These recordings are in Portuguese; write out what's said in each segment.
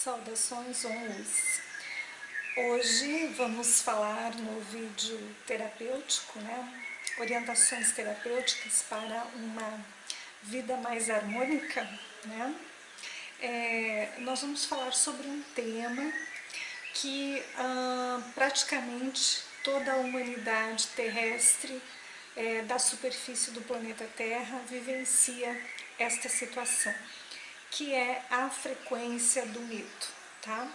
Saudações ONUs. Hoje vamos falar no vídeo terapêutico, orientações terapêuticas para uma vida mais harmônica, nós vamos falar sobre um tema que praticamente toda a humanidade terrestre da superfície do planeta Terra vivencia esta situação, que é a frequência do medo, tá?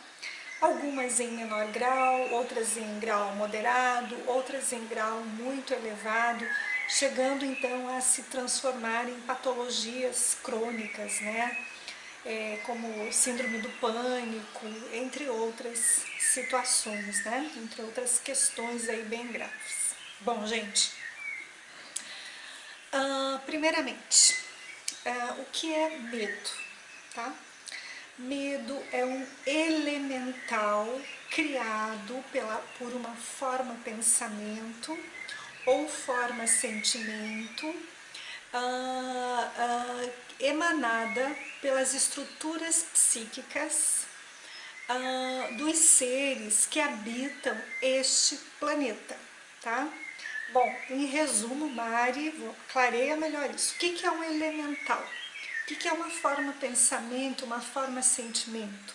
Algumas em menor grau, outras em grau moderado, outras em grau muito elevado, chegando então a se transformar em patologias crônicas, como síndrome do pânico, entre outras situações, entre outras questões aí bem graves. Bom, gente, primeiramente, o que é medo, tá? Medo é um elemental criado por uma forma pensamento ou forma sentimento emanada pelas estruturas psíquicas dos seres que habitam este planeta, tá? Bom, em resumo, Mari, clareia melhor isso. O que é um elemental? O que é uma forma pensamento, uma forma sentimento?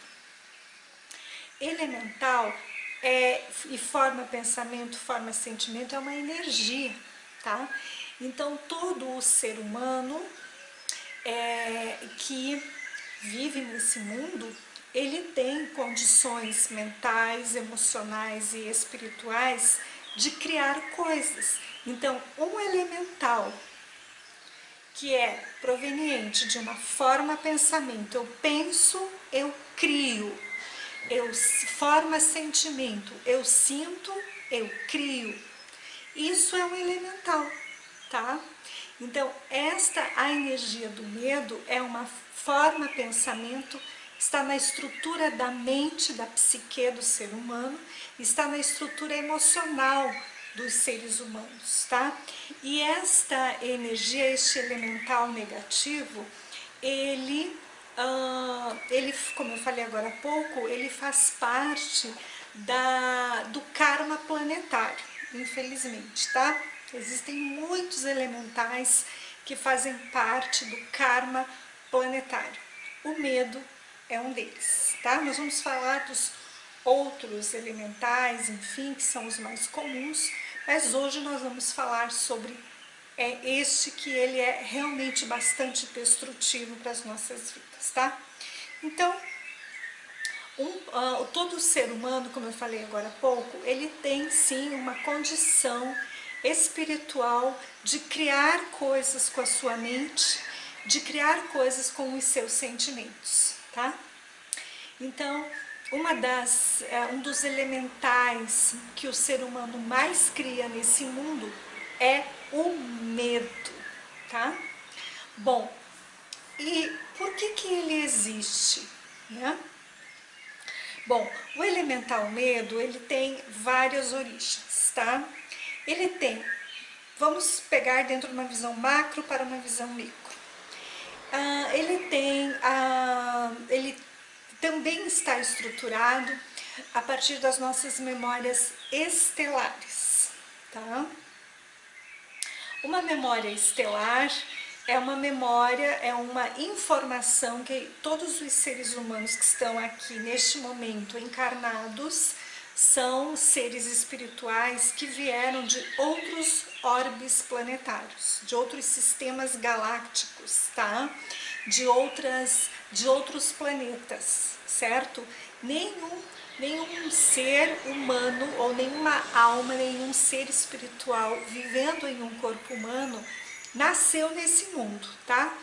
Elemental e forma pensamento, forma sentimento é uma energia, tá? Então, todo o ser humano que vive nesse mundo, ele tem condições mentais, emocionais e espirituais de criar coisas. Então, um elemental que é proveniente de uma forma pensamento, eu penso, eu crio, forma sentimento, eu sinto, eu crio. Isso é um elemental, tá? Então, a energia do medo é uma forma pensamento, está na estrutura da mente, da psique do ser humano, está na estrutura emocional dos seres humanos, tá? E esta energia, este elemental negativo, ele, como eu falei agora há pouco, ele faz parte do karma planetário, infelizmente, tá? Existem muitos elementais que fazem parte do karma planetário. O medo é um deles, tá? Nós vamos falar dos outros elementais, enfim, que são os mais comuns, mas hoje nós vamos falar sobre este que ele é realmente bastante destrutivo para as nossas vidas, tá? Então, todo ser humano, como eu falei agora há pouco, ele tem sim uma condição espiritual de criar coisas com a sua mente, de criar coisas com os seus sentimentos, tá? Então, um dos elementais que o ser humano mais cria nesse mundo é o medo, tá? Bom, e por que ele existe, Bom, o elemental medo, ele tem várias origens, tá? Vamos pegar dentro de uma visão macro para uma visão micro. Ele também está estruturado a partir das nossas memórias estelares, tá? Uma memória estelar é uma memória, é uma informação que todos os seres humanos que estão aqui neste momento encarnados são seres espirituais que vieram de outros orbes planetários, de outros sistemas galácticos, tá? De outros planetas, certo? Nenhum ser humano ou nenhuma alma, nenhum ser espiritual vivendo em um corpo humano nasceu nesse mundo, tá?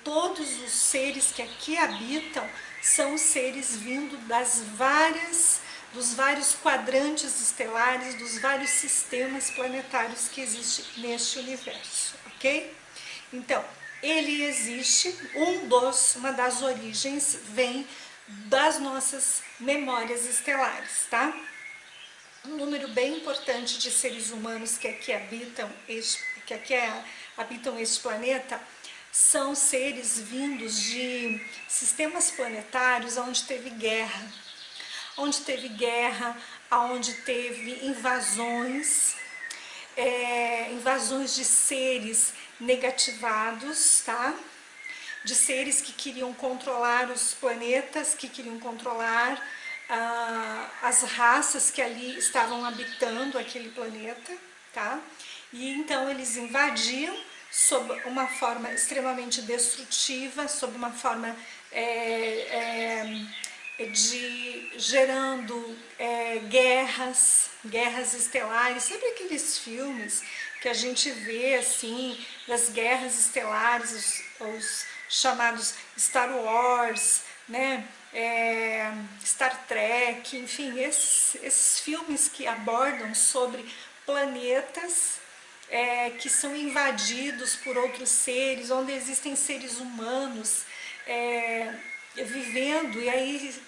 Todos os seres que aqui habitam são seres vindo dos vários quadrantes estelares, dos vários sistemas planetários que existem neste universo, ok? Então, ele existe, uma das origens vem das nossas memórias estelares, tá? Um número bem importante de seres humanos que aqui habitam este planeta são seres vindos de sistemas planetários onde teve guerra, onde teve invasões, invasões de seres negativados, tá? De seres que queriam controlar os planetas, que queriam controlar as raças que ali estavam habitando aquele planeta, tá? E então eles invadiam sob uma forma extremamente destrutiva, sob uma forma gerando guerras estelares. Sabe aqueles filmes que a gente vê assim, das guerras estelares, os chamados Star Wars, né? Star Trek, enfim, esses filmes que abordam sobre planetas que são invadidos por outros seres, onde existem seres humanos vivendo, e aí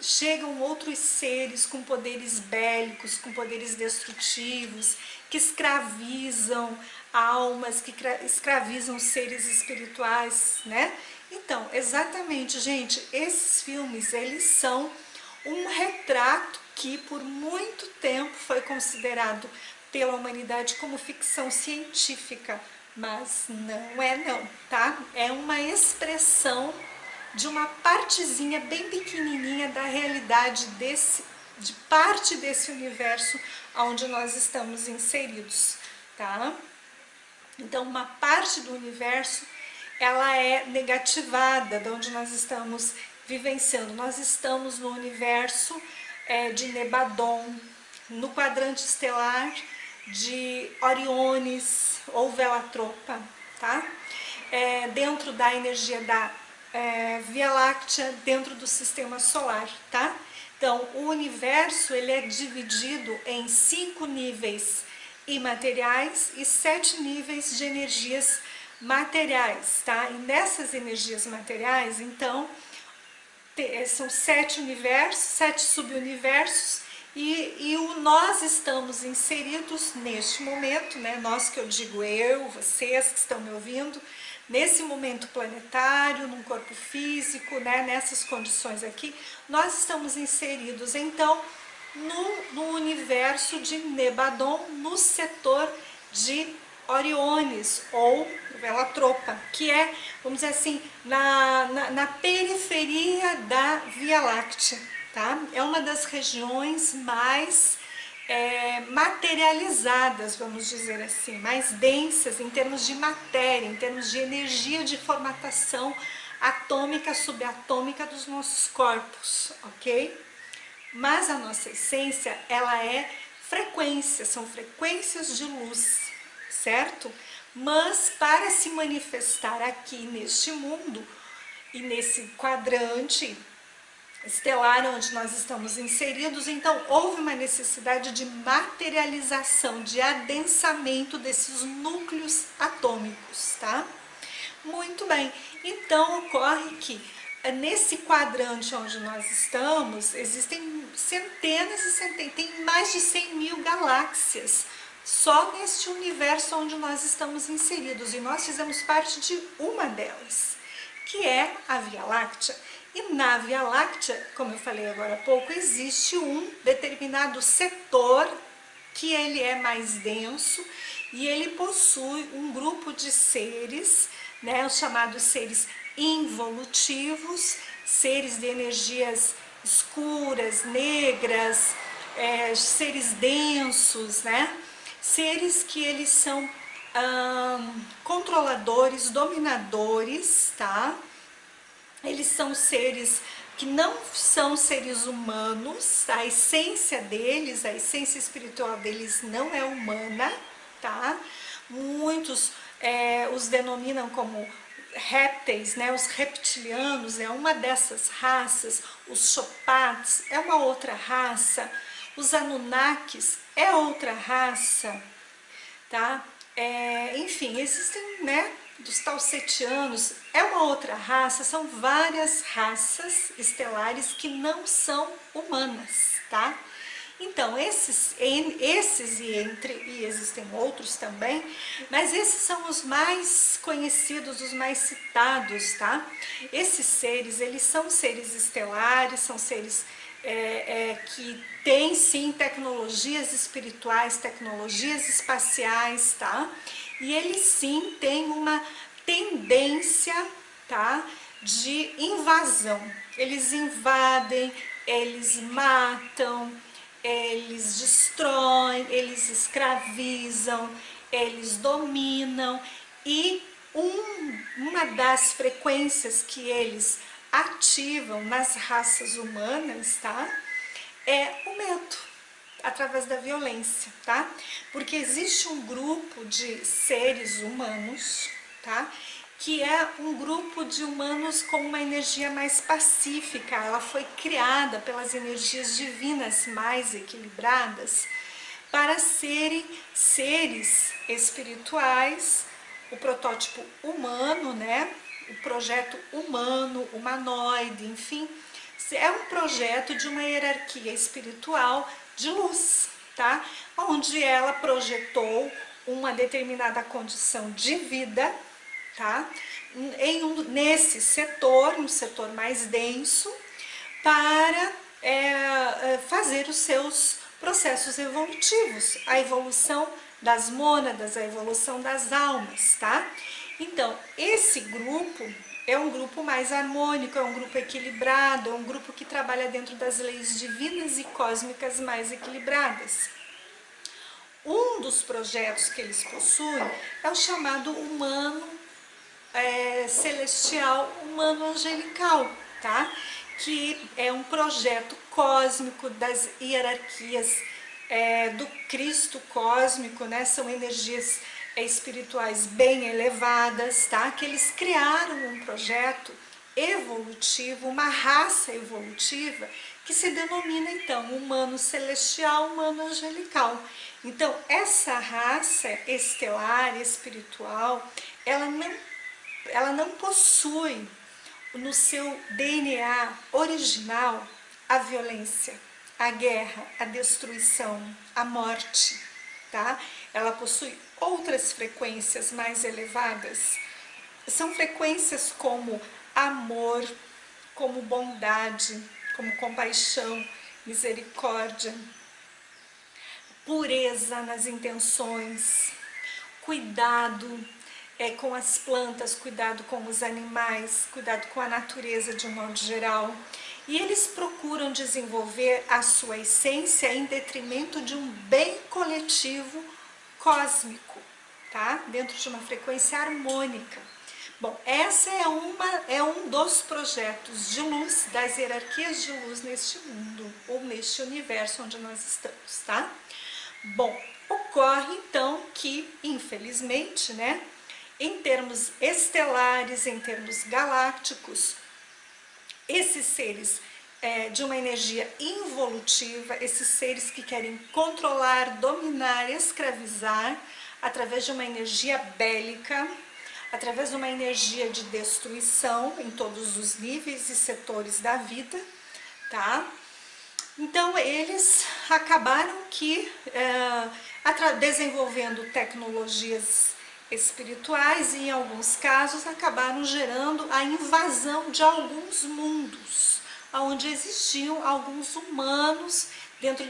chegam outros seres com poderes bélicos, com poderes destrutivos, que escravizam almas, que escravizam seres espirituais, né? Então, exatamente, gente, esses filmes, eles são um retrato que por muito tempo foi considerado pela humanidade como ficção científica, mas não é não, tá? É uma expressão de uma partezinha bem pequenininha da realidade de parte desse universo onde nós estamos inseridos, tá? Então, uma parte do universo, ela é negativada, de onde nós estamos vivenciando. Nós estamos no universo de Nebadon, no quadrante estelar de Oriones ou Velatropa, tá? Dentro da energia da Via Láctea, dentro do sistema solar, tá? Então, o universo, ele é dividido em 5 níveis imateriais e 7 níveis de energias materiais, tá? E nessas energias materiais, então, são 7 universos, 7 subuniversos, e nós estamos inseridos neste momento, né? Nós, que eu digo eu, vocês que estão me ouvindo, nesse momento planetário, num corpo físico, né? Nessas condições aqui, nós estamos inseridos, então, no universo de Nebadon, no setor de Oriones ou Velatropa, que é, vamos dizer assim, na periferia da Via Láctea, tá? É uma das regiões mais materializadas, vamos dizer assim, mais densas em termos de matéria, em termos de energia de formatação atômica, subatômica dos nossos corpos, ok? Mas a nossa essência, ela é frequência, são frequências de luz, certo? Mas para se manifestar aqui neste mundo e nesse quadrante estelar onde nós estamos inseridos, então houve uma necessidade de materialização, de adensamento desses núcleos atômicos, tá? Muito bem, então ocorre que nesse quadrante onde nós estamos, existem centenas e centenas, tem mais de 100 mil galáxias, só neste universo onde nós estamos inseridos, e nós fizemos parte de uma delas, que é a Via Láctea. E na Via Láctea, como eu falei agora há pouco, existe um determinado setor que ele é mais denso e ele possui um grupo de seres, né, os chamados seres involutivos, seres de energias escuras, negras, seres densos, né? Seres que eles são controladores, dominadores, tá? Eles são seres que não são seres humanos, a essência deles, a essência espiritual deles não é humana, tá? Muitos os denominam como répteis, né? Os reptilianos é uma dessas raças, os Chopats é uma outra raça, os Anunnakis é outra raça, tá? Enfim, existem, né? Dos Talsetianos é uma outra raça, são várias raças estelares que não são humanas, tá? Então, e existem outros também, mas esses são os mais conhecidos, os mais citados, tá? Esses seres, eles são seres estelares, são seres que têm sim tecnologias espirituais, tecnologias espaciais, tá? E eles sim têm uma tendência, tá, de invasão. Eles invadem, eles matam, eles destroem, eles escravizam, eles dominam, e uma das frequências que eles ativam nas raças humanas, tá, é o medo, através da violência, tá? Porque existe um grupo de seres humanos, tá, que é um grupo de humanos com uma energia mais pacífica. Ela foi criada pelas energias divinas mais equilibradas para serem seres espirituais, o protótipo humano, né? O projeto humano, humanoide, enfim, é um projeto de uma hierarquia espiritual de luz, tá? Onde ela projetou uma determinada condição de vida, tá? Nesse setor, um setor mais denso, para fazer os seus processos evolutivos, a evolução das mônadas, a evolução das almas, tá? Então, esse grupo é um grupo mais harmônico, é um grupo equilibrado, é um grupo que trabalha dentro das leis divinas e cósmicas mais equilibradas. Um dos projetos que eles possuem é o chamado humano celestial, humano angelical, tá? Que é um projeto cósmico das hierarquias do Cristo cósmico, né? São energias espirituais bem elevadas, tá? Que eles criaram um projeto evolutivo, uma raça evolutiva que se denomina então humano celestial, humano angelical. Então essa raça estelar, espiritual, ela não possui no seu DNA original a violência, a guerra, a destruição, a morte, tá? Ela possui outras frequências mais elevadas. São frequências como amor, como bondade, como compaixão, misericórdia, pureza nas intenções, cuidado com as plantas, cuidado com os animais, cuidado com a natureza de um modo geral. E eles procuram desenvolver a sua essência em detrimento de um bem coletivo cósmico, tá? Dentro de uma frequência harmônica. Bom, essa é um dos projetos de luz, das hierarquias de luz neste mundo, ou neste universo onde nós estamos, tá? Bom, ocorre então que, infelizmente, né, em termos estelares, em termos galácticos, esses seres de uma energia involutiva, esses seres que querem controlar, dominar, escravizar, através de uma energia bélica, através de uma energia de destruição em todos os níveis e setores da vida, tá? Então eles acabaram desenvolvendo tecnologias espirituais e em alguns casos acabaram gerando a invasão de alguns mundos, onde existiam alguns humanos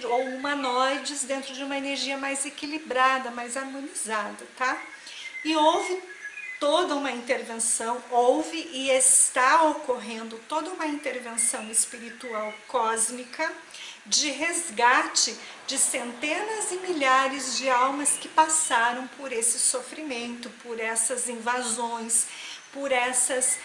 ou humanoides dentro de uma energia mais equilibrada, mais harmonizada, tá? E houve toda uma intervenção, houve e está ocorrendo toda uma intervenção espiritual cósmica de resgate de centenas e milhares de almas que passaram por esse sofrimento, por essas invasões, por essas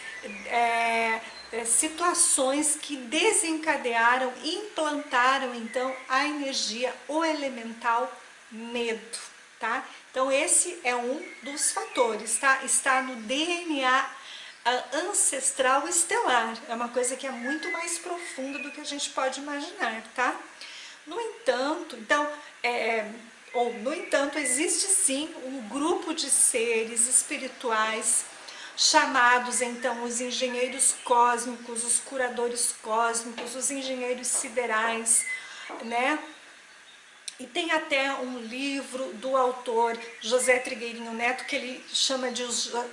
situações que desencadearam e implantaram então a energia, o elemental medo, tá? Então esse é um dos fatores, tá? Está no DNA ancestral estelar, é uma coisa que é muito mais profunda do que a gente pode imaginar, tá? No entanto, existe sim um grupo de seres espirituais chamados então os engenheiros cósmicos, os curadores cósmicos, os engenheiros siderais, né? E tem até um livro do autor José Trigueirinho Neto, que ele chama de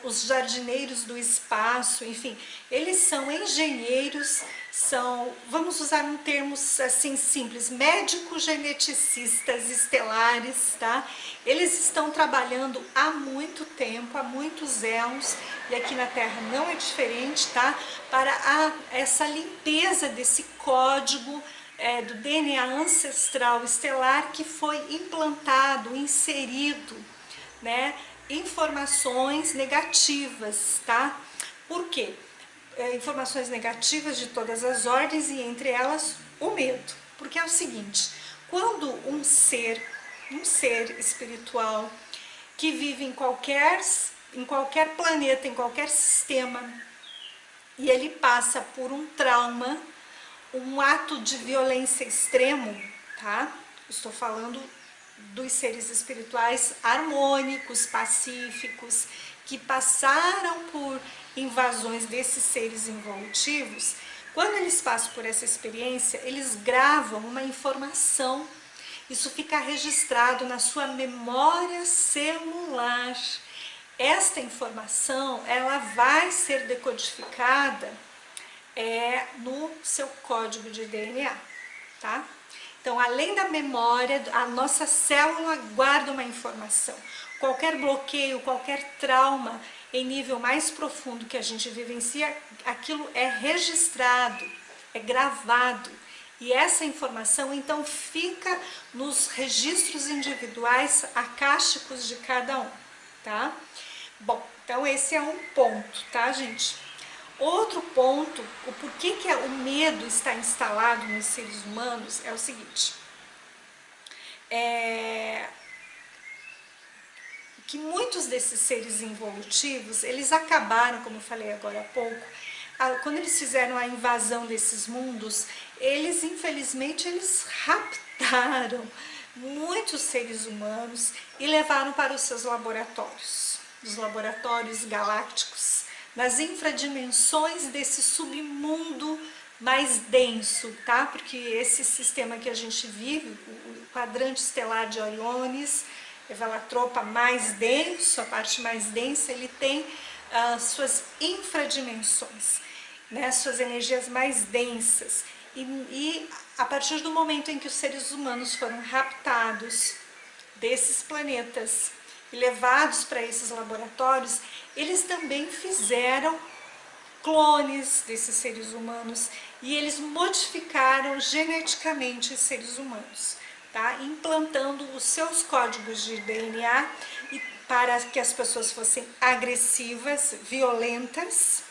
Os Jardineiros do Espaço, enfim. Eles são engenheiros, são, vamos usar um termo assim simples, médicos geneticistas estelares, tá? Eles estão trabalhando há muito tempo, há muitos anos, e aqui na Terra não é diferente, tá? Para essa limpeza desse código do DNA ancestral estelar que foi implantado, inserido, né, informações negativas, tá? Por quê? Informações negativas de todas as ordens e entre elas o medo. Porque é o seguinte, quando um ser espiritual que vive em qualquer planeta, em qualquer sistema, e ele passa por um trauma, um ato de violência extremo, tá? Estou falando dos seres espirituais harmônicos, pacíficos, que passaram por invasões desses seres involutivos. Quando eles passam por essa experiência, eles gravam uma informação. Isso fica registrado na sua memória celular. Esta informação, ela vai ser decodificada no seu código de DNA, tá? Então, além da memória, a nossa célula guarda uma informação. Qualquer bloqueio, qualquer trauma em nível mais profundo que a gente vivencia, aquilo é registrado, é gravado. E essa informação, então, fica nos registros individuais akáshicos de cada um, tá? Bom, então esse é um ponto, tá, gente? Outro ponto, o porquê que o medo está instalado nos seres humanos é o seguinte, que muitos desses seres involutivos, eles acabaram, como eu falei agora há pouco, quando eles fizeram a invasão desses mundos, eles, infelizmente, eles raptaram muitos seres humanos e levaram para os seus laboratórios, os laboratórios galácticos, nas infradimensões desse submundo mais denso, tá? Porque esse sistema que a gente vive, o quadrante estelar de Oriones, Velatropa mais denso, a parte mais densa, ele tem suas infradimensões, né? Suas energias mais densas. E a partir do momento em que os seres humanos foram raptados desses planetas e levados para esses laboratórios, eles também fizeram clones desses seres humanos e eles modificaram geneticamente os seres humanos, tá? Implantando os seus códigos de DNA para que as pessoas fossem agressivas, violentas,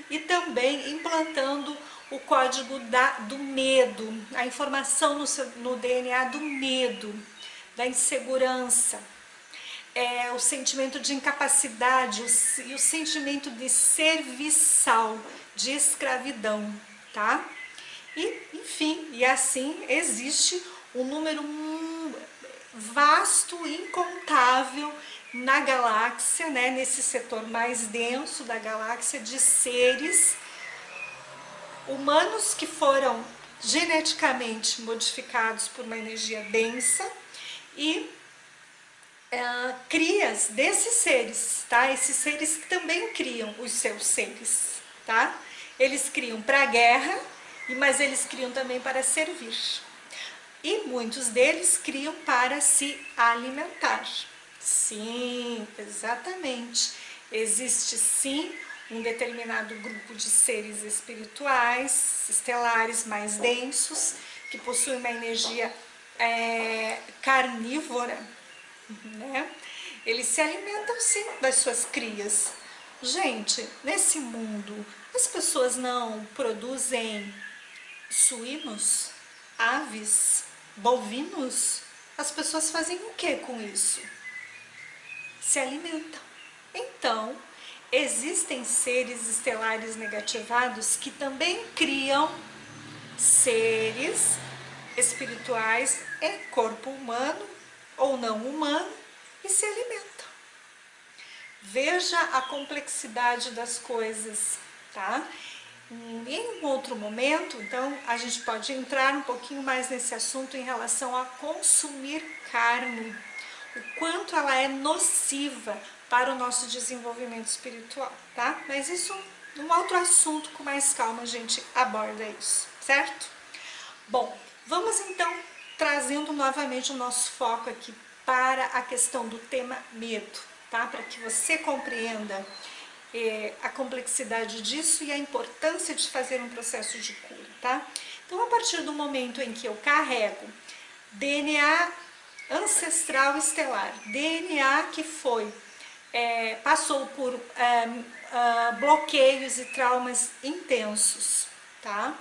e também implantando o código do medo, a informação no DNA do medo, da insegurança, o sentimento de incapacidade e o sentimento de serviçal, de escravidão, tá? E, enfim, e assim existe um número vasto, incontável na galáxia, né, nesse setor mais denso da galáxia, de seres humanos que foram geneticamente modificados por uma energia densa e crias desses seres, tá? Esses seres que também criam os seus seres, tá? Eles criam para a guerra, mas eles criam também para servir. E muitos deles criam para se alimentar. Sim, exatamente. Existe sim um determinado grupo de seres espirituais, estelares mais densos, que possuem uma energia carnívora, né? Eles se alimentam sim das suas crias. Gente, nesse mundo, as pessoas não produzem suínos, aves, bovinos? As pessoas fazem o que com isso? Se alimentam. Então, existem seres estelares negativados que também criam seres espirituais em corpo humano ou não humano e se alimentam. Veja a complexidade das coisas, tá? Em um outro momento, então, a gente pode entrar um pouquinho mais nesse assunto em relação a consumir carne, o quanto ela é nociva para o nosso desenvolvimento espiritual, tá? Mas isso, num outro assunto, com mais calma, a gente aborda isso, certo? Bom, vamos então trazendo novamente o nosso foco aqui para a questão do tema medo, tá? Para que você compreenda a complexidade disso e a importância de fazer um processo de cura, tá? Então, a partir do momento em que eu carrego DNA ancestral estelar, DNA que passou por bloqueios e traumas intensos, tá?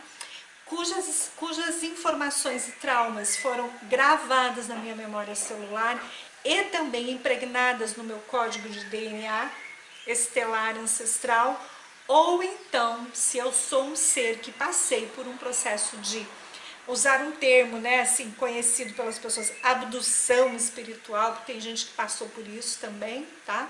Cujas informações e traumas foram gravadas na minha memória celular e também impregnadas no meu código de DNA estelar ancestral, ou então, se eu sou um ser que passei por um processo de, usar um termo, né, assim, conhecido pelas pessoas, abdução espiritual, porque tem gente que passou por isso também, tá?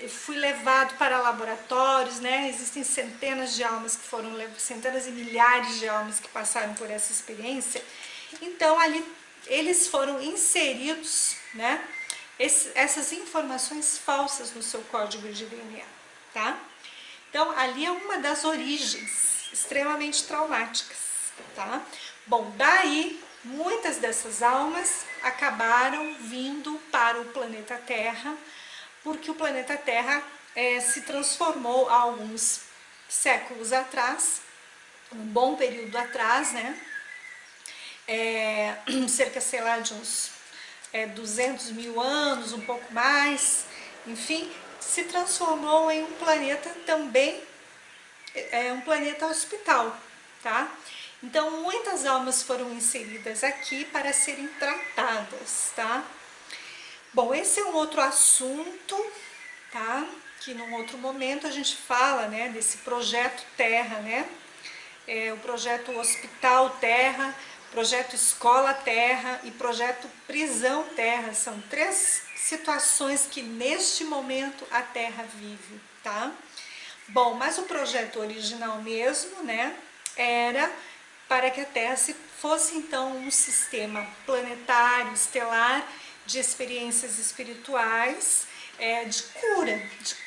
Fui levado para laboratórios, né? Existem centenas de almas que foram, centenas e milhares de almas que passaram por essa experiência. Então, ali eles foram inseridos, né? Essas informações falsas no seu código de DNA, tá? Então, ali é uma das origens extremamente traumáticas, tá? Bom, daí, muitas dessas almas acabaram vindo para o planeta Terra, porque o planeta Terra se transformou há alguns séculos atrás, um bom período atrás, né? Cerca, sei lá, de uns 200 mil anos, um pouco mais, enfim, se transformou em um planeta também, um planeta hospital, tá? Então, muitas almas foram inseridas aqui para serem tratadas, tá? Bom, esse é um outro assunto, tá? Que num outro momento a gente fala, né, desse projeto Terra, né? O projeto Hospital Terra, projeto Escola Terra e projeto Prisão Terra. São 3 situações que neste momento a Terra vive, tá? Bom, mas o projeto original mesmo, né, era para que a Terra fosse então um sistema planetário, estelar, de experiências espirituais, de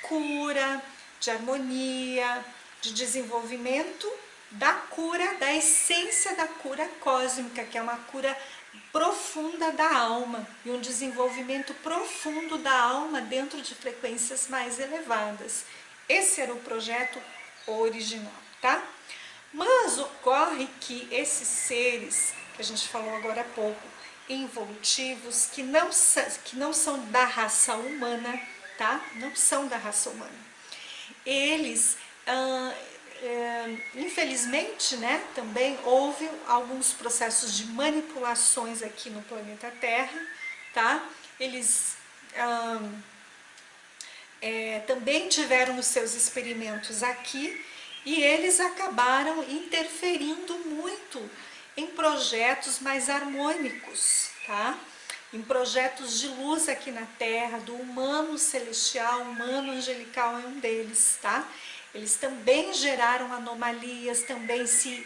cura, de harmonia, de desenvolvimento da cura, da essência da cura cósmica, que é uma cura profunda da alma e um desenvolvimento profundo da alma dentro de frequências mais elevadas. Esse era o projeto original, tá? Mas ocorre que esses seres, que a gente falou agora há pouco, involutivos, que não são da raça humana, tá? Não são da raça humana. Eles, infelizmente, né, também houve alguns processos de manipulações aqui no planeta Terra, tá? Eles também tiveram os seus experimentos aqui e eles acabaram interferindo muito em projetos mais harmônicos, tá? Em projetos de luz aqui na Terra, do humano celestial, humano angelical é um deles, tá? Eles também geraram anomalias, também se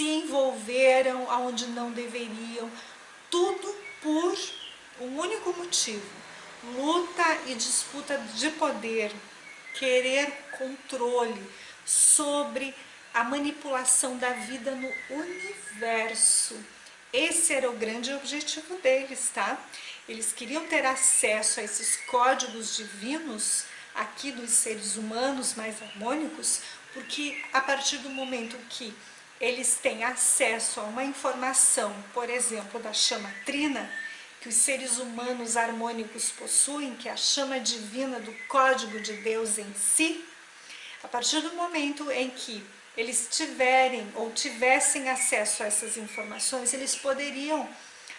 envolveram onde não deveriam, tudo por um único motivo: luta e disputa de poder, querer controle sobre a manipulação da vida no universo. Esse era o grande objetivo deles, tá? Eles queriam ter acesso a esses códigos divinos aqui dos seres humanos mais harmônicos, porque a partir do momento que eles têm acesso a uma informação, por exemplo, da chama trina, que os seres humanos harmônicos possuem, que é a chama divina do código de Deus em si, a partir do momento em que eles tiverem ou tivessem acesso a essas informações, eles poderiam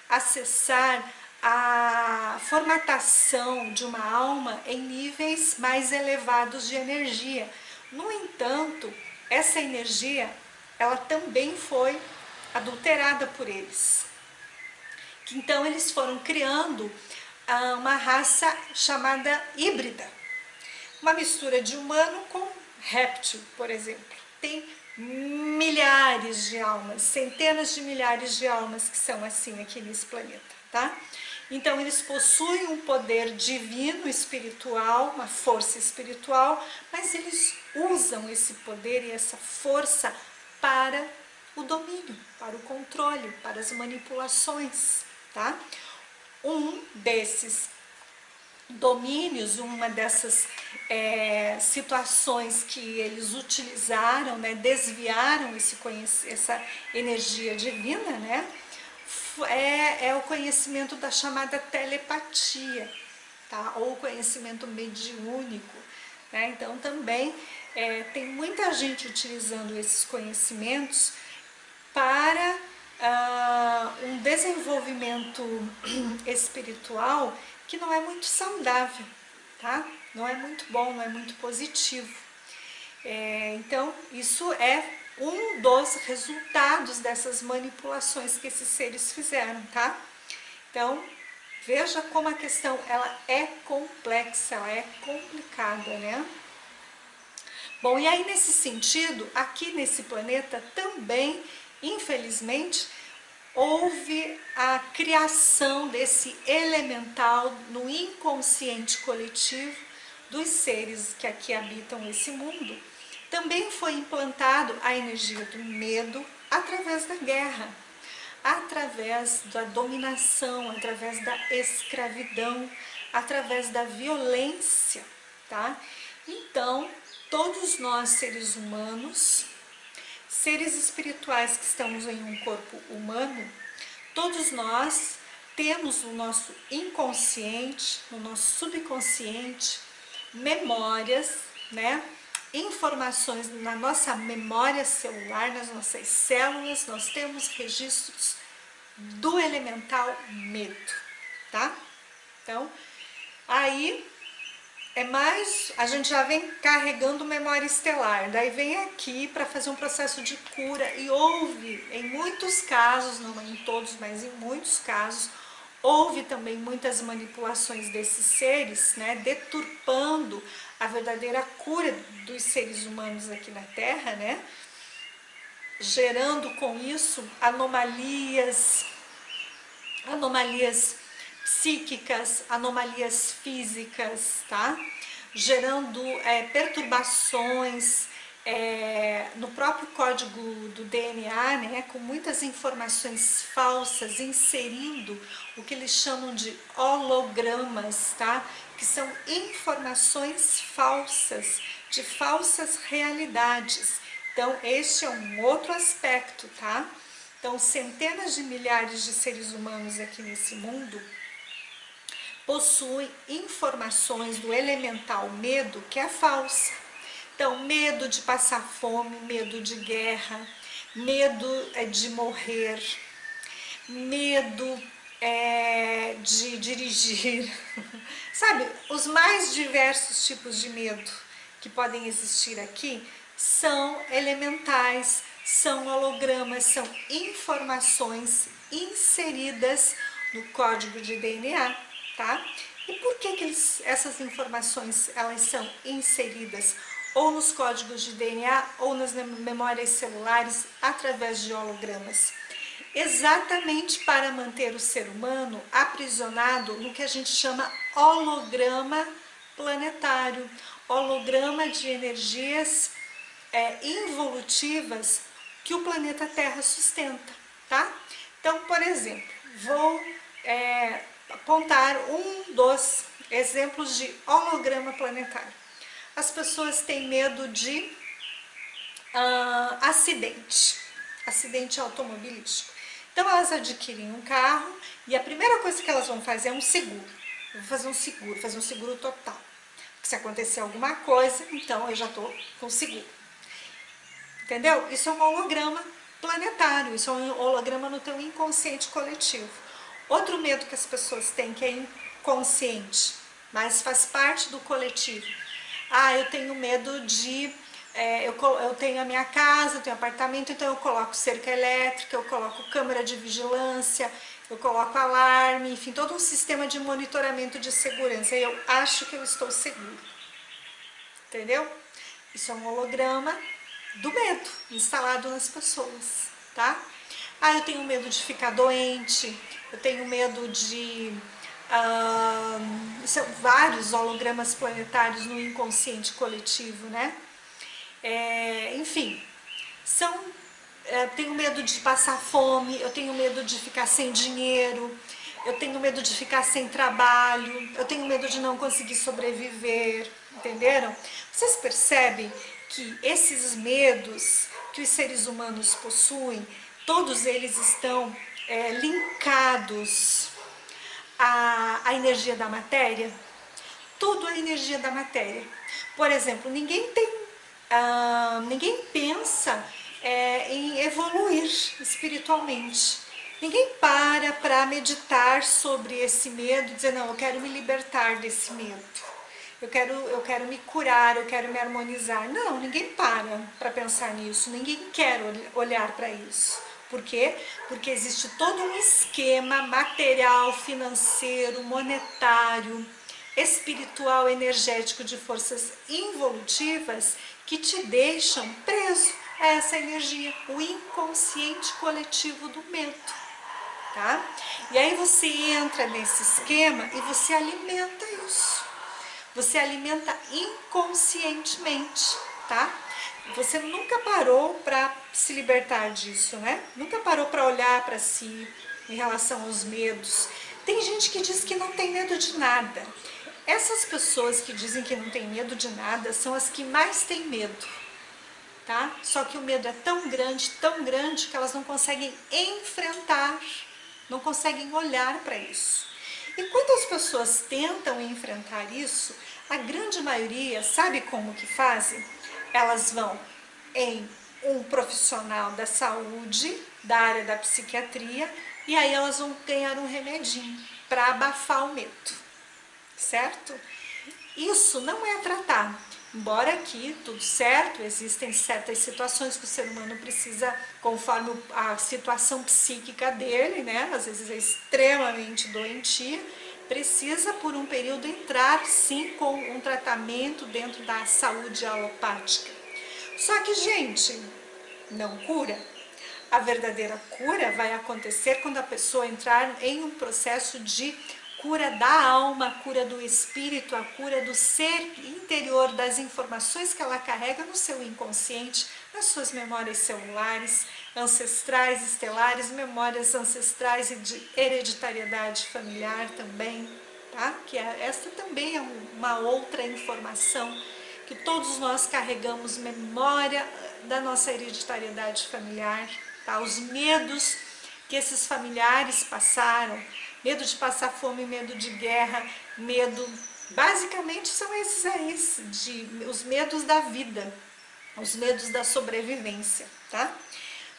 acessar a formatação de uma alma em níveis mais elevados de energia. No entanto, essa energia, ela também foi adulterada por eles. Então, eles foram criando uma raça chamada híbrida. uma mistura de humano com réptil, por exemplo. Tem milhares de almas, centenas de milhares de almas que são assim aqui nesse planeta, tá? Então eles possuem um poder divino, espiritual, uma força espiritual, mas eles usam esse poder e essa força para o domínio, para o controle, para as manipulações, tá? Um desses domínios, uma dessas situações que eles utilizaram, né, desviaram essa energia divina, né, é o conhecimento da chamada telepatia, tá? Ou conhecimento mediúnico, né? Então também tem muita gente utilizando esses conhecimentos para um desenvolvimento espiritual que não é muito saudável, tá? Não é muito bom, não é muito positivo. Então, isso é um dos resultados dessas manipulações que esses seres fizeram, tá? Então, veja como a questão ela é complexa, ela é complicada, né? Bom, e aí nesse sentido, aqui nesse planeta também, infelizmente, houve a criação desse elemental no inconsciente coletivo dos seres que aqui habitam esse mundo. Também foi implantado a energia do medo através da guerra, através da dominação, através da escravidão, através da violência, tá? Então, todos nós seres humanos, seres espirituais que estamos em um corpo humano, todos nós temos no nosso inconsciente, no nosso subconsciente, memórias, né? Informações na nossa memória celular, nas nossas células, nós temos registros do elemental medo, tá? Então, aí a gente já vem carregando memória estelar, daí vem aqui para fazer um processo de cura e houve, em muitos casos, não em todos, mas em muitos casos, houve também muitas manipulações desses seres, né, deturpando a verdadeira cura dos seres humanos aqui na Terra, né, gerando com isso anomalias psíquicas, anomalias físicas, tá? Gerando perturbações no próprio código do DNA, né? Com muitas informações falsas, inserindo o que eles chamam de hologramas, tá? Que são informações falsas, de falsas realidades. Então, este é um outro aspecto, tá? Então, centenas de milhares de seres humanos aqui nesse mundo possuem informações do elemental medo que é falsa. Então, medo de passar fome, medo de guerra, medo de morrer, medo de dirigir, sabe? Os mais diversos tipos de medo que podem existir aqui são elementais, são hologramas, são informações inseridas no código de DNA, tá? E por que essas informações elas são inseridas ou nos códigos de DNA ou nas memórias celulares através de hologramas? Exatamente para manter o ser humano aprisionado no que a gente chama holograma planetário, holograma de energias involutivas que o planeta Terra sustenta, tá? Então, por exemplo, vou apontar um dos exemplos de holograma planetário. As pessoas têm medo de acidente automobilístico. Então, elas adquirem um carro e a primeira coisa que elas vão fazer é um seguro. Vou fazer um seguro total. Porque se acontecer alguma coisa, então eu já estou com seguro. Entendeu? Isso é um holograma planetário, isso é um holograma no teu inconsciente coletivo. Outro medo que as pessoas têm, que é inconsciente, mas faz parte do coletivo. Eu tenho medo de... eu tenho a minha casa, eu tenho apartamento, então eu coloco cerca elétrica, eu coloco câmera de vigilância, eu coloco alarme, enfim, todo um sistema de monitoramento de segurança. E eu acho que eu estou seguro. entendeu? Isso é um holograma do medo instalado nas pessoas, tá? Ah, eu tenho medo de ficar doente, eu tenho medo de... são vários hologramas planetários no inconsciente coletivo, né? Enfim, tenho medo de passar fome, eu tenho medo de ficar sem dinheiro, eu tenho medo de ficar sem trabalho, eu tenho medo de não conseguir sobreviver, entenderam? Vocês percebem que esses medos que os seres humanos possuem, todos eles estão linkados à energia da matéria? Tudo é energia da matéria. Por exemplo, ninguém pensa em evoluir espiritualmente. Ninguém para meditar sobre esse medo e dizer, não, eu quero me libertar desse medo. Eu quero me curar, eu quero me harmonizar. Não, ninguém para pensar nisso, ninguém quer olhar para isso. Por quê? Porque existe todo um esquema material, financeiro, monetário, espiritual, energético, de forças involutivas que te deixam preso a essa energia, o inconsciente coletivo do medo, tá? E aí você entra nesse esquema e você alimenta isso. Você alimenta inconscientemente, tá? Você nunca parou para se libertar disso, né? Nunca parou para olhar para si em relação aos medos. Tem gente que diz que não tem medo de nada. Essas pessoas que dizem que não tem medo de nada são as que mais têm medo, tá? Só que o medo é tão grande que elas não conseguem enfrentar, não conseguem olhar para isso. E quando as pessoas tentam enfrentar isso, a grande maioria, sabe como que fazem? Elas vão em um profissional da saúde, da área da psiquiatria, e aí elas vão ganhar um remedinho para abafar o medo, certo? Isso não é tratar. Embora aqui, tudo certo, existem certas situações que o ser humano precisa, conforme a situação psíquica dele, né? Às vezes é extremamente doentia, precisa por um período entrar sim com um tratamento dentro da saúde alopática. Só que, gente, não cura. A verdadeira cura vai acontecer quando a pessoa entrar em um processo de cura da alma, cura do espírito, a cura do ser interior, das informações que ela carrega no seu inconsciente, nas suas memórias celulares, ancestrais, estelares, memórias ancestrais e de hereditariedade familiar também, tá? Que esta também é uma outra informação que todos nós carregamos, memória da nossa hereditariedade familiar, tá? Os medos que esses familiares passaram, medo de passar fome, medo de guerra, medo, basicamente são esses aí, os medos da vida, os medos da sobrevivência, tá?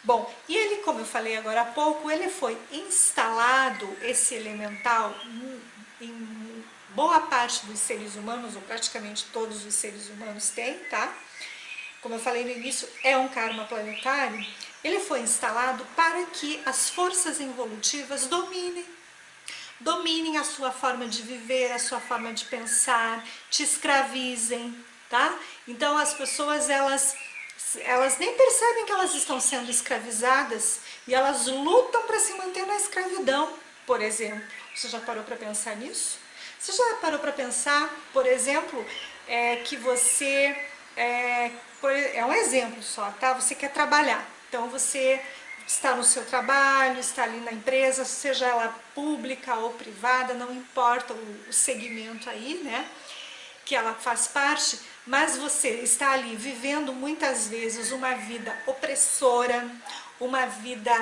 Bom, e ele, como eu falei agora há pouco, ele foi instalado, esse elemental, em boa parte dos seres humanos, ou praticamente todos os seres humanos têm, tá? Como eu falei no início, é um karma planetário. Ele foi instalado para que as forças involutivas dominem a sua forma de viver, a sua forma de pensar, te escravizem, tá? Então as pessoas, elas nem percebem que elas estão sendo escravizadas e elas lutam para se manter na escravidão, por exemplo. Você já parou para pensar nisso? Você já parou para pensar, por exemplo, que você... é um exemplo só, tá? Você quer trabalhar, então você está no seu trabalho, está ali na empresa, seja ela pública ou privada, não importa o segmento aí, né, que ela faz parte, mas você está ali vivendo muitas vezes uma vida opressora, uma vida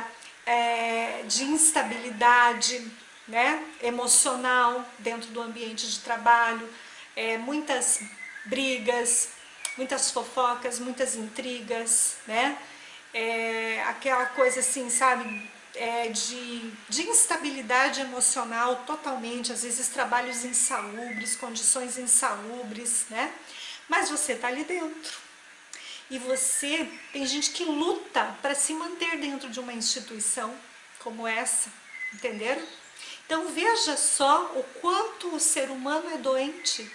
de instabilidade, né, emocional dentro do ambiente de trabalho, muitas brigas, muitas fofocas, muitas intrigas, né? Aquela coisa assim, sabe, de instabilidade emocional totalmente, às vezes trabalhos insalubres, condições insalubres, né? Mas você tá ali dentro. E você, tem gente que luta para se manter dentro de uma instituição como essa, entenderam? Então veja só o quanto o ser humano é doente.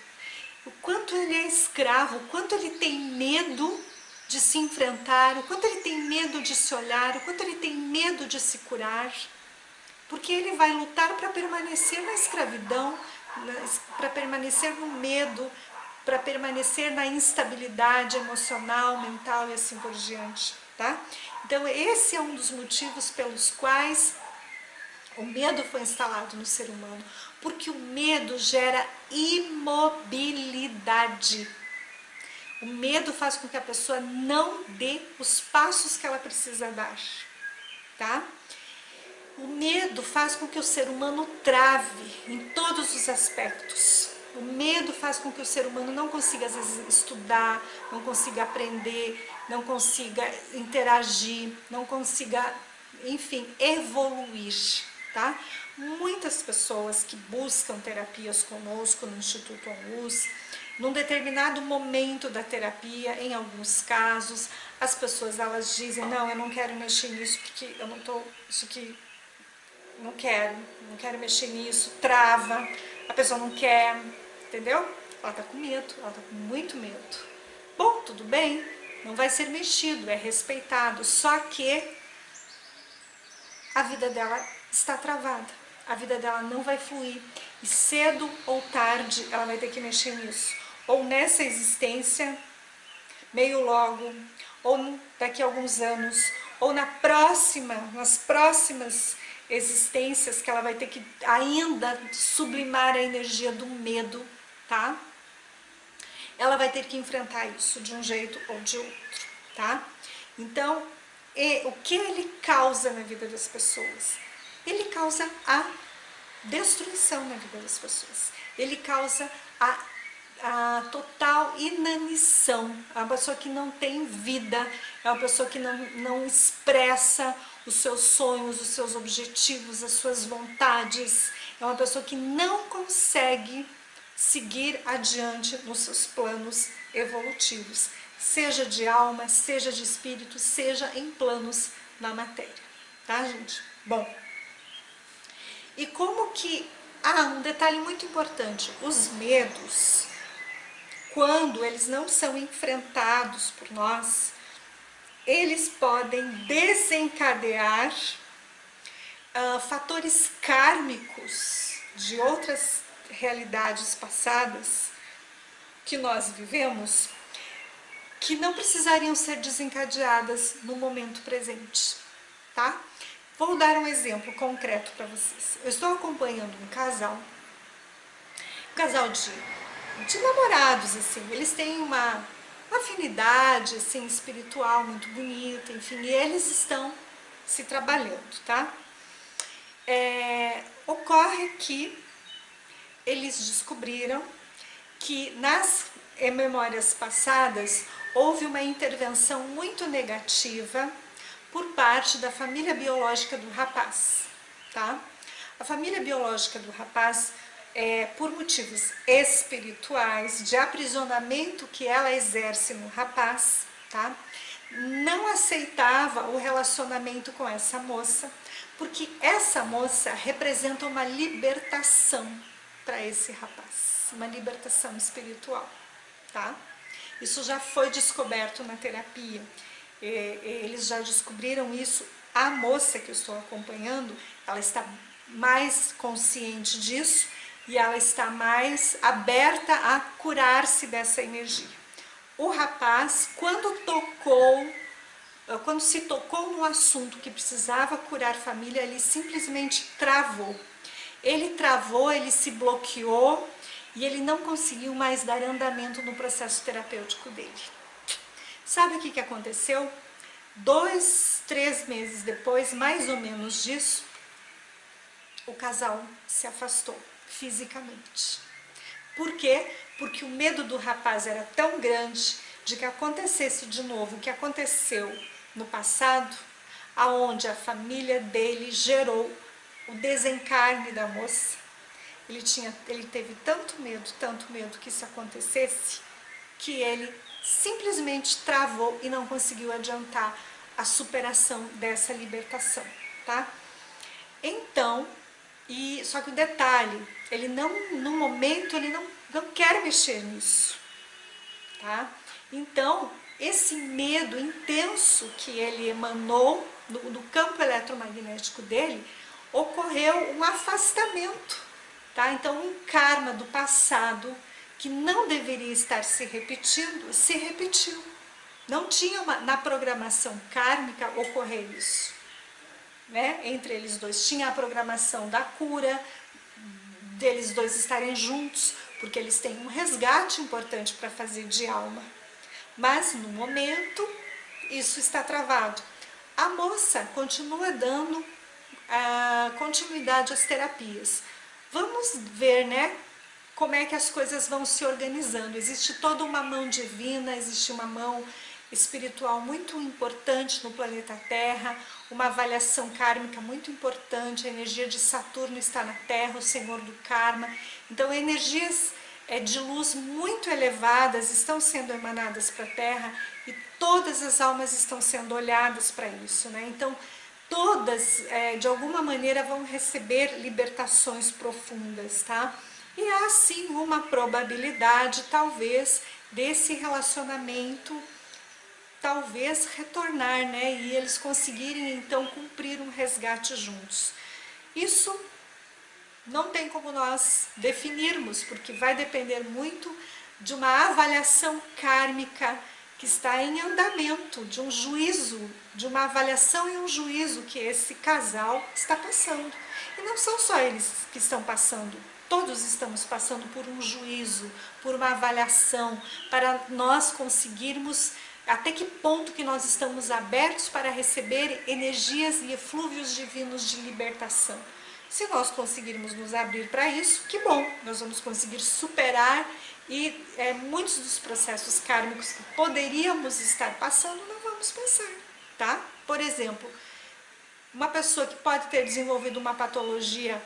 o quanto ele é escravo, o quanto ele tem medo de se enfrentar, o quanto ele tem medo de se olhar, o quanto ele tem medo de se curar, porque ele vai lutar para permanecer na escravidão, para permanecer no medo, para permanecer na instabilidade emocional, mental e assim por diante, tá? Então esse é um dos motivos pelos quais o medo foi instalado no ser humano, porque o medo gera imobilidade. O medo faz com que a pessoa não dê os passos que ela precisa dar, tá? O medo faz com que o ser humano trave em todos os aspectos. O medo faz com que o ser humano não consiga, às vezes, estudar, não consiga aprender, não consiga interagir, não consiga, enfim, evoluir, tá? Muitas pessoas que buscam terapias conosco no Instituto ONLUS, num determinado momento da terapia, em alguns casos, as pessoas elas dizem, não, eu não quero mexer nisso porque eu não tô, isso aqui não quero mexer nisso, trava, a pessoa não quer, entendeu? Ela tá com medo, ela tá com muito medo. Bom, tudo bem, não vai ser mexido, é respeitado, só que a vida dela está travada, a vida dela não vai fluir, e cedo ou tarde ela vai ter que mexer nisso, ou nessa existência, meio logo, ou daqui a alguns anos, ou nas próximas existências que ela vai ter que ainda sublimar a energia do medo, tá? Ela vai ter que enfrentar isso de um jeito ou de outro, tá? Então, o que ele causa na vida das pessoas? Ele causa a destruição na vida das pessoas. Ele causa a total inanição, é uma pessoa que não tem vida, é uma pessoa que não expressa os seus sonhos, os seus objetivos, as suas vontades, é uma pessoa que não consegue seguir adiante nos seus planos evolutivos, seja de alma, seja de espírito, seja em planos na matéria, tá, gente? Bom, e como que, um detalhe muito importante, os medos, quando eles não são enfrentados por nós, eles podem desencadear fatores kármicos de outras realidades passadas que nós vivemos, que não precisariam ser desencadeadas no momento presente, tá? Vou dar um exemplo concreto para vocês. Eu estou acompanhando um casal de namorados, assim, eles têm uma afinidade, assim, espiritual muito bonita, enfim, e eles estão se trabalhando, tá? Ocorre que eles descobriram que nas memórias passadas houve uma intervenção muito negativa por parte da família biológica do rapaz, tá? A família biológica do rapaz, por motivos espirituais, de aprisionamento que ela exerce no rapaz, tá? Não aceitava o relacionamento com essa moça, porque essa moça representa uma libertação para esse rapaz, uma libertação espiritual, tá? Isso já foi descoberto na terapia, eles já descobriram isso. A moça que eu estou acompanhando, ela está mais consciente disso e ela está mais aberta a curar-se dessa energia. O rapaz, quando se tocou no assunto que precisava curar a família, ele simplesmente travou. Ele travou, ele se bloqueou e ele não conseguiu mais dar andamento no processo terapêutico dele. Sabe o que aconteceu? 2, 3 meses depois, mais ou menos disso, o casal se afastou fisicamente. Por quê? Porque o medo do rapaz era tão grande de que acontecesse de novo o que aconteceu no passado, aonde a família dele gerou o desencarne da moça. Ele teve tanto medo que isso acontecesse, que ele simplesmente travou e não conseguiu adiantar a superação dessa libertação, tá? Então, só que o detalhe, ele não, no momento, ele não não quero mexer nisso, tá? Então, esse medo intenso que ele emanou no campo eletromagnético dele, ocorreu um afastamento, tá? Então, um karma do passado que não deveria estar se repetindo, se repetiu. Não tinha na programação kármica ocorrer isso, né? Entre eles dois. Tinha a programação da cura, deles dois estarem juntos, porque eles têm um resgate importante para fazer de alma. Mas, no momento, isso está travado. A moça continua dando continuidade às terapias. Vamos ver, né, como é que as coisas vão se organizando. Existe toda uma mão divina, existe uma mão espiritual muito importante no planeta Terra, uma avaliação kármica muito importante. A energia de Saturno está na Terra, o senhor do karma. Então, energias de luz muito elevadas estão sendo emanadas para a Terra e todas as almas estão sendo olhadas para isso, né? Então, todas, de alguma maneira, vão receber libertações profundas, tá? E há, sim, uma probabilidade, talvez, desse relacionamento, talvez, retornar, né? E eles conseguirem, então, cumprir um resgate juntos. Isso não tem como nós definirmos, porque vai depender muito de uma avaliação kármica que está em andamento, de um juízo, de uma avaliação e um juízo que esse casal está passando. E não são só eles que estão passando, todos estamos passando por um juízo, por uma avaliação, para nós conseguirmos até que ponto que nós estamos abertos para receber energias e eflúvios divinos de libertação. Se nós conseguirmos nos abrir para isso, que bom, nós vamos conseguir superar e muitos dos processos kármicos que poderíamos estar passando, não vamos passar, tá? Por exemplo, uma pessoa que pode ter desenvolvido uma patologia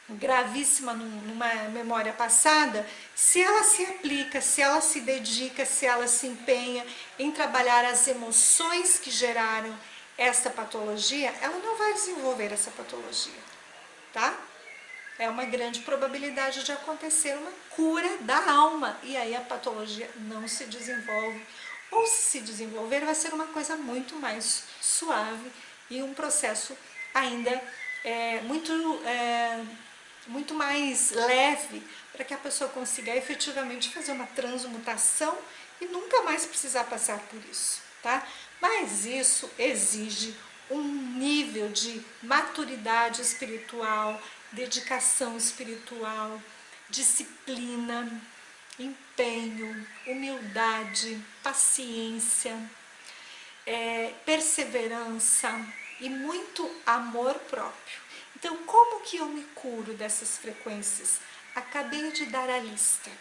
gravíssima numa memória passada, se ela se aplica, se ela se dedica, se ela se empenha em trabalhar as emoções que geraram esta patologia, ela não vai desenvolver essa patologia, tá? É uma grande probabilidade de acontecer uma cura da alma, e aí a patologia não se desenvolve, ou se desenvolver vai ser uma coisa muito mais suave e um processo ainda muito mais leve, para que a pessoa consiga efetivamente fazer uma transmutação e nunca mais precisar passar por isso, tá? Mas isso exige um nível de maturidade espiritual, dedicação espiritual, disciplina, empenho, humildade, paciência, perseverança e muito amor próprio. Então, como que eu me curo dessas frequências? Acabei de dar a lista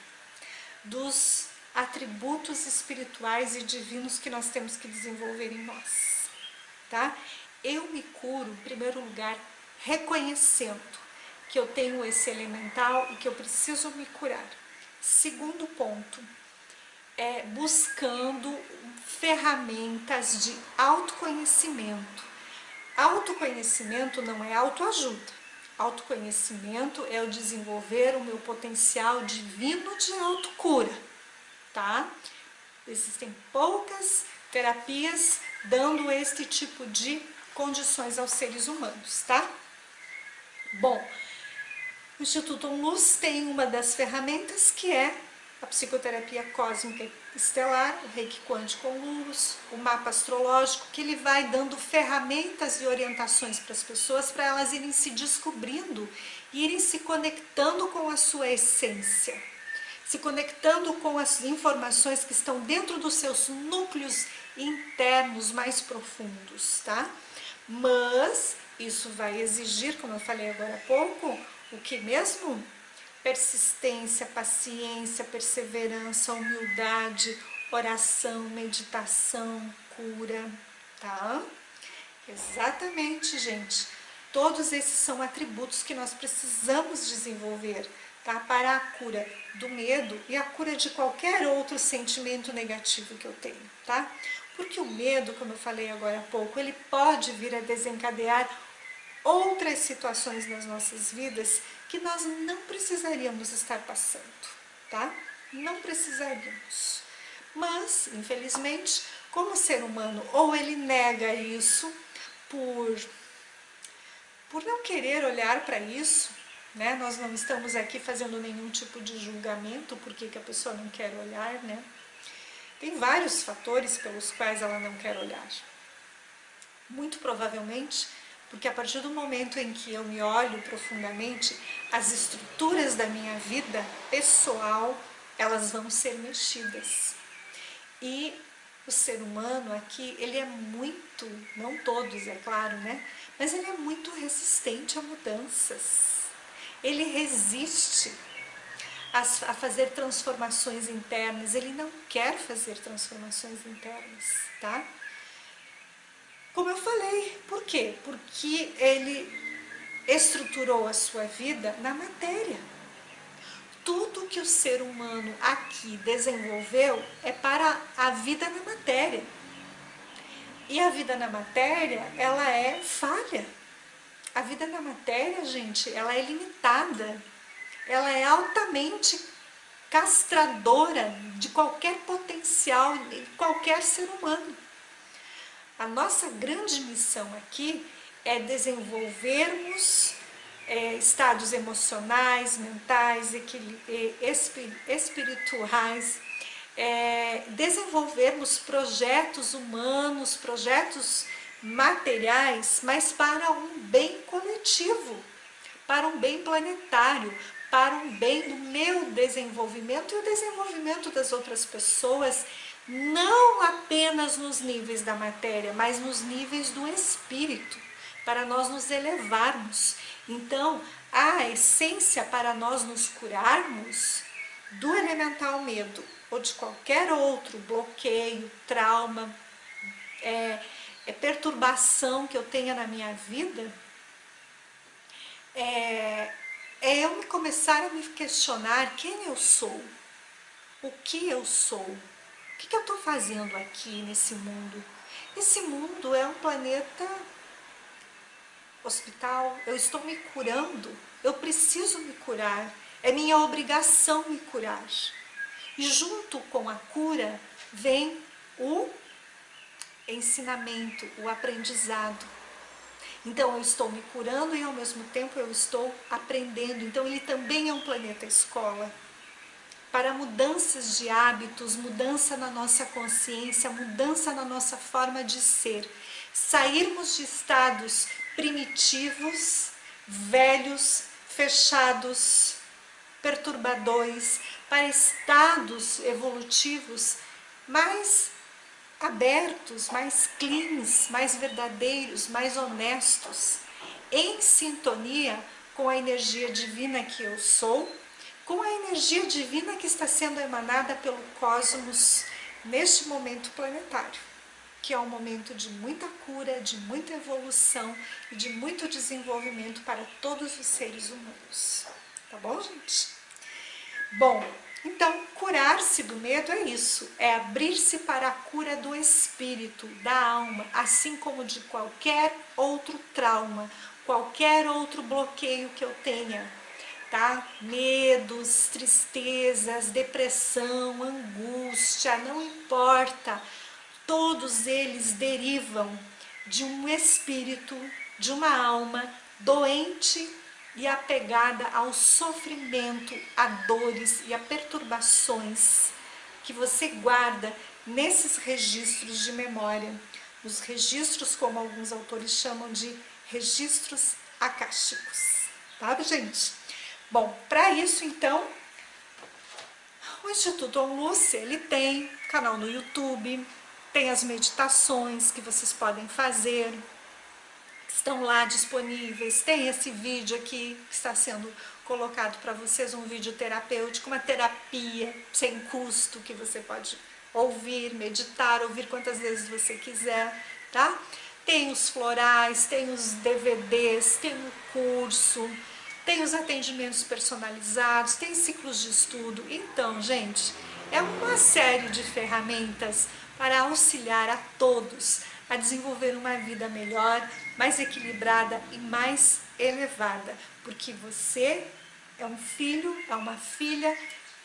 dos atributos espirituais e divinos que nós temos que desenvolver em nós, tá? Eu me curo, em primeiro lugar, reconhecendo que eu tenho esse elemental e que eu preciso me curar. Segundo ponto, buscando ferramentas de autoconhecimento. Autoconhecimento não é autoajuda. Autoconhecimento é o desenvolver o meu potencial divino de autocura, tá? Existem poucas terapias dando este tipo de condições aos seres humanos, tá? Bom, o Instituto Luz tem uma das ferramentas que é a psicoterapia cósmica estelar, o reiki quântico luz, o mapa astrológico, que ele vai dando ferramentas e orientações para as pessoas, para elas irem se descobrindo, irem se conectando com a sua essência, se conectando com as informações que estão dentro dos seus núcleos internos mais profundos, tá? Mas isso vai exigir, como eu falei agora há pouco, o que mesmo? Persistência, paciência, perseverança, humildade, oração, meditação, cura, tá? Exatamente, gente. Todos esses são atributos que nós precisamos desenvolver, tá? Para a cura do medo e a cura de qualquer outro sentimento negativo que eu tenho, tá? Porque o medo, como eu falei agora há pouco, ele pode vir a desencadear outras situações nas nossas vidas que nós não precisaríamos estar passando, tá? Não precisaríamos. Mas, infelizmente, como ser humano, ou ele nega isso por não querer olhar para isso, né? Nós não estamos aqui fazendo nenhum tipo de julgamento porque que a pessoa não quer olhar, né? Tem vários fatores pelos quais ela não quer olhar. Muito provavelmente porque a partir do momento em que eu me olho profundamente, as estruturas da minha vida pessoal, elas vão ser mexidas. E o ser humano aqui, ele é muito, não todos, é claro, né? Mas ele é muito resistente a mudanças. Ele resiste a fazer transformações internas, ele não quer fazer transformações internas, tá? Como eu falei, por quê? Porque ele estruturou a sua vida na matéria. Tudo que o ser humano aqui desenvolveu é para a vida na matéria. E a vida na matéria, ela é falha. A vida na matéria, gente, ela é limitada. Ela é altamente castradora de qualquer potencial, de qualquer ser humano. A nossa grande missão aqui é desenvolvermos estados emocionais, mentais, espirituais, desenvolvermos projetos humanos, projetos materiais, mas para um bem coletivo, para um bem planetário, para um bem do meu desenvolvimento e o desenvolvimento das outras pessoas, não apenas nos níveis da matéria, mas nos níveis do espírito, para nós nos elevarmos. Então, a essência para nós nos curarmos do elemental medo ou de qualquer outro bloqueio, trauma, perturbação que eu tenha na minha vida, é eu me começar a me questionar quem eu sou, o que eu sou, o que eu estou fazendo aqui nesse mundo. Esse mundo é um planeta hospital, eu estou me curando, eu preciso me curar, é minha obrigação me curar. E junto com a cura vem o ensinamento, o aprendizado. Então eu estou me curando e ao mesmo tempo eu estou aprendendo. Então ele também é um planeta escola. Para mudanças de hábitos, mudança na nossa consciência, mudança na nossa forma de ser. Sairmos de estados primitivos, velhos, fechados, perturbadores, para estados evolutivos mais abertos, mais cleans, mais verdadeiros, mais honestos, em sintonia com a energia divina que eu sou, com a energia divina que está sendo emanada pelo cosmos neste momento planetário, que é um momento de muita cura, de muita evolução e de muito desenvolvimento para todos os seres humanos. Tá bom, gente? Bom, então, curar-se do medo é isso, é abrir-se para a cura do espírito, da alma, assim como de qualquer outro trauma, qualquer outro bloqueio que eu tenha, tá? Medos, tristezas, depressão, angústia, não importa, todos eles derivam de um espírito, de uma alma doente e apegada ao sofrimento, a dores e a perturbações que você guarda nesses registros de memória. Os registros, como alguns autores chamam de registros akáshicos, tá, gente? Bom, para isso, então, o Instituto Onlus, ele tem canal no YouTube, tem as meditações que vocês podem fazer, estão lá disponíveis, tem esse vídeo aqui que está sendo colocado para vocês, um vídeo terapêutico, uma terapia sem custo que você pode ouvir, meditar, ouvir quantas vezes você quiser, tá? Tem os florais, tem os DVDs, tem o curso, tem os atendimentos personalizados, tem ciclos de estudo. Então, gente, é uma série de ferramentas para auxiliar a todos a desenvolver uma vida melhor, mais equilibrada e mais elevada, porque você é um filho, é uma filha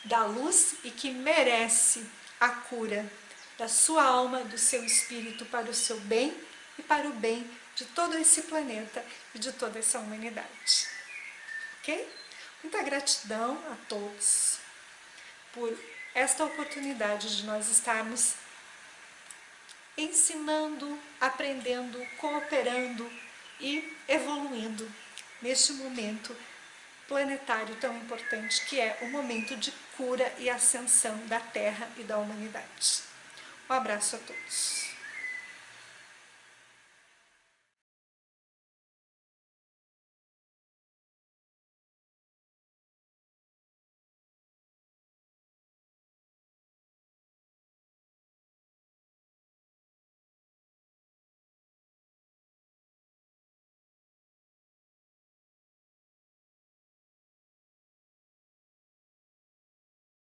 da luz e que merece a cura da sua alma, do seu espírito, para o seu bem e para o bem de todo esse planeta e de toda essa humanidade. Ok? Muita gratidão a todos por esta oportunidade de nós estarmos ensinando, aprendendo, cooperando e evoluindo neste momento planetário tão importante que é o momento de cura e ascensão da Terra e da humanidade. Um abraço a todos.